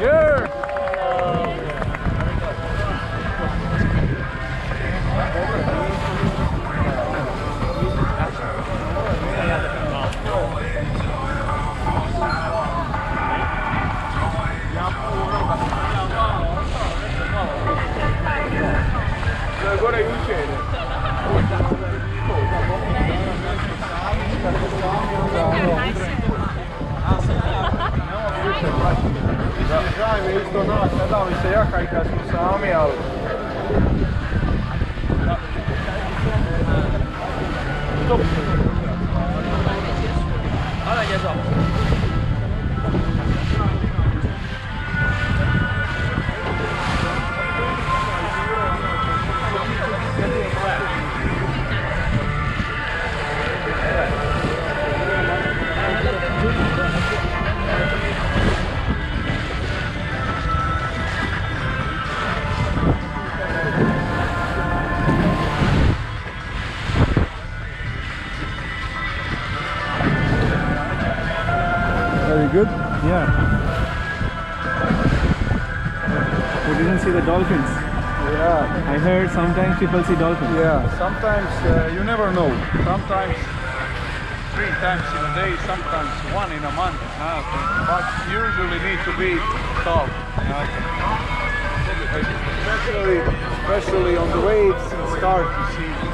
Here! Gore juče ide. Žaj mi isto nas, ne da mi se jaka i kad smo sami, ali... Stop! Hvala, Gezo! Very good. Yeah. We didn't see the dolphins. Yeah. I heard sometimes people see dolphins. Yeah, sometimes you never know. Sometimes 3 times in a day, sometimes 1 in a month. But usually need to be tall. Especially on the waves, it's hard to see.